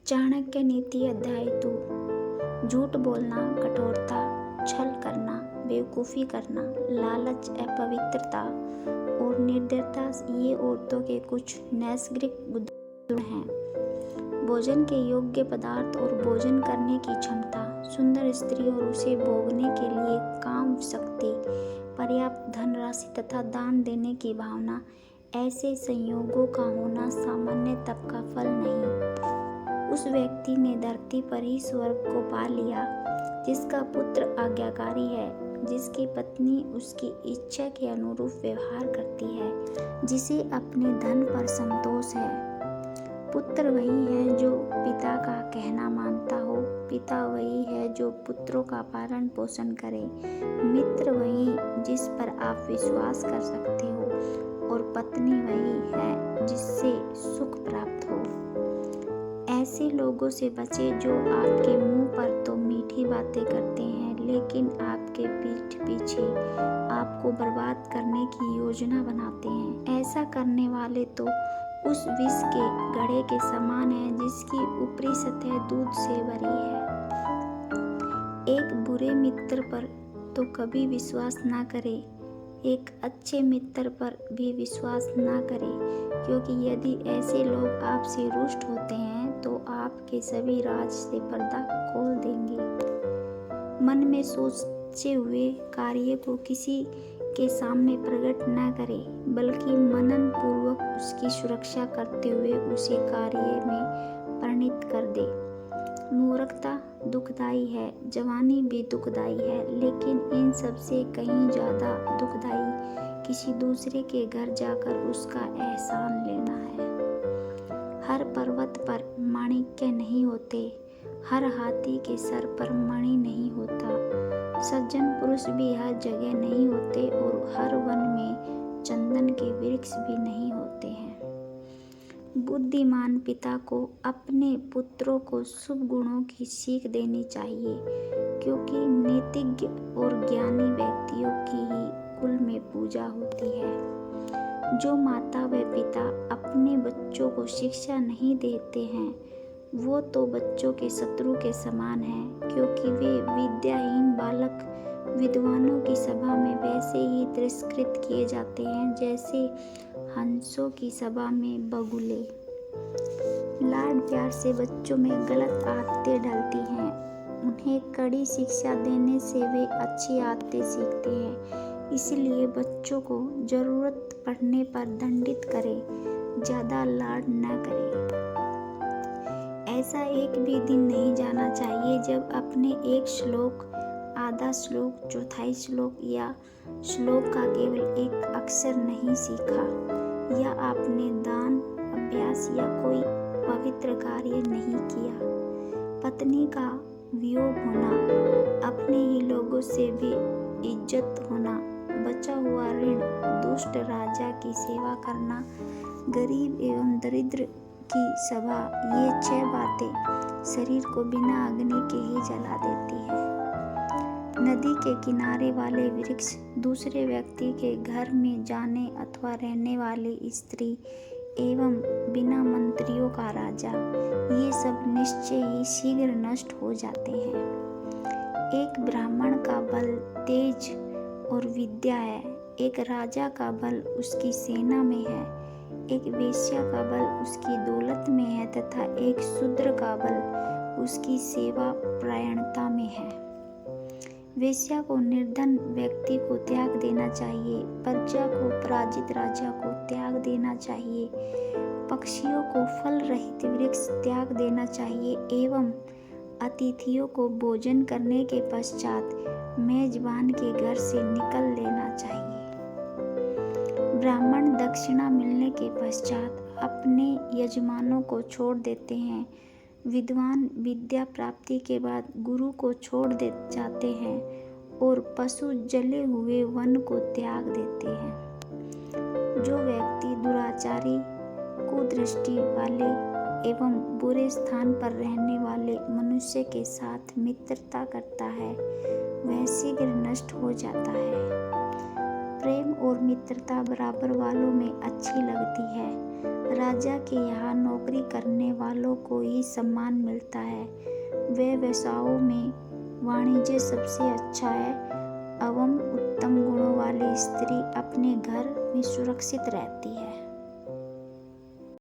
चाणक्य नीति अध्याय 2। झूठ बोलना, कठोरता, छल करना, बेवकूफ़ी करना, लालच, अपवित्रता और निर्दयता ये औरतों के कुछ नैसर्गिक गुण हैं। भोजन के योग्य पदार्थ और भोजन करने की क्षमता, सुंदर स्त्री और उसे भोगने के लिए काम शक्ति, पर्याप्त धनराशि तथा दान देने की भावना, ऐसे संयोगों का होना सामान्य तप का फल नहीं। उस व्यक्ति ने धरती पर ही स्वर्ग को पा लिया जिसका पुत्र आज्ञाकारी है, जिसकी पत्नी उसकी इच्छा के अनुरूप व्यवहार करती है, जिसे अपने धन पर संतोष है। पुत्र वही है जो पिता का कहना मानता हो, पिता वही है जो पुत्रों का पालन पोषण करे, मित्र वही जिस पर आप विश्वास कर सकते हो और पत्नी वही है जिससे सुख प्राप्त हो। ऐसे लोगों से बचें जो आपके मुंह पर तो मीठी बातें करते हैं लेकिन आपके पीठ पीछे आपको बर्बाद करने की योजना बनाते हैं। ऐसा करने वाले तो उस विष के घड़े के समान है जिसकी ऊपरी सतह दूध से भरी है। एक बुरे मित्र पर तो कभी विश्वास ना करें, एक अच्छे मित्र पर भी विश्वास ना करें, क्योंकि यदि ऐसे लोग आपसे रुष्ट होते हैं तो आपके सभी राज से पर्दा खोल देंगे। मन में सोचे हुए कार्य को किसी के सामने प्रकट न करें, बल्कि मनन पूर्वक उसकी सुरक्षा करते हुए उसे कार्य में परिणत कर दे। मूर्खता दुखदायी है, जवानी भी दुखदायी है, लेकिन इन सबसे कहीं ज़्यादा दुखदायी किसी दूसरे के घर जाकर उसका एहसान लेना है। हर पर्वत पर माणिक्य नहीं होते, हर हाथी के सर पर मणि नहीं होता, सज्जन पुरुष भी हर जगह नहीं होते और हर वन में चंदन के वृक्ष भी नहीं होते हैं। बुद्धिमान पिता को अपने पुत्रों को शुभ गुणों की सीख देनी चाहिए, क्योंकि नैतिज्ञ और ज्ञानी व्यक्तियों की ही कुल में पूजा होती है। जो माता व पिता अपने बच्चों को शिक्षा नहीं देते हैं वो तो बच्चों के शत्रु के समान हैं, क्योंकि वे विद्याहीन बालक विद्वानों की सभा में वैसे ही तिरस्कृत किए जाते हैं जैसे हंसों की सभा में बगुले। लाड प्यार से बच्चों में गलत आदतें डलती हैं, उन्हें कड़ी शिक्षा देने से वे अच्छी आदतें सीखते हैं। इसलिए बच्चों को जरूरत पड़ने पर दंडित करें, ज़्यादा लाड न करें। ऐसा एक भी दिन नहीं जाना चाहिए जब अपने एक श्लोक, आधा श्लोक, चौथाई श्लोक या श्लोक का केवल एक अक्षर नहीं सीखा, या आपने दान, अभ्यास या कोई पवित्र कार्य नहीं किया। पत्नी का वियोग होना, अपने ही लोगों से भी इज्जत होना, बचा हुआ ऋण, दुष्ट राजा की सेवा करना, गरीब एवं दरिद्र की सभा, ये 6 बातें शरीर को बिना अग्नि के ही जला देती है। नदी के किनारे वाले वृक्ष, दूसरे व्यक्ति के घर में जाने अथवा रहने वाली स्त्री एवं बिना मंत्रियों का राजा, ये सब निश्चय ही शीघ्र नष्ट हो जाते हैं। एक ब्राह्मण का बल तेज और विद्या है, एक राजा का बल उसकी सेना में है, एक वेश्या का बल उसकी दौलत में है तथा एक शूद्र का बल उसकी सेवा परायणता में है। वेश्या को निर्धन व्यक्ति को त्याग देना चाहिए, प्रजा को पराजित राजा को त्याग देना चाहिए, पक्षियों को फल रहित वृक्ष त्याग देना चाहिए एवं अतिथियों को भोजन करने के पश्चात मेजबान के घर से निकल लेना चाहिए। ब्राह्मण दक्षिणा मिलने के पश्चात अपने यजमानों को छोड़ देते हैं, विद्वान विद्या प्राप्ति के बाद गुरु को छोड़ दे जाते हैं और पशु जले हुए वन को त्याग देते हैं। जो व्यक्ति दुराचारी, कुदृष्टि वाले एवं बुरे स्थान पर रहने वाले मनुष्य के साथ मित्रता करता है वह शीघ्र नष्ट हो जाता है। प्रेम और मित्रता बराबर वालों में अच्छी लगती है, राजा के यहाँ नौकरी करने वालों को ही सम्मान मिलता है। वे व्यवसायों में वाणिज्य सबसे अच्छा है एवं उत्तम गुणों वाली स्त्री अपने घर में सुरक्षित रहती है।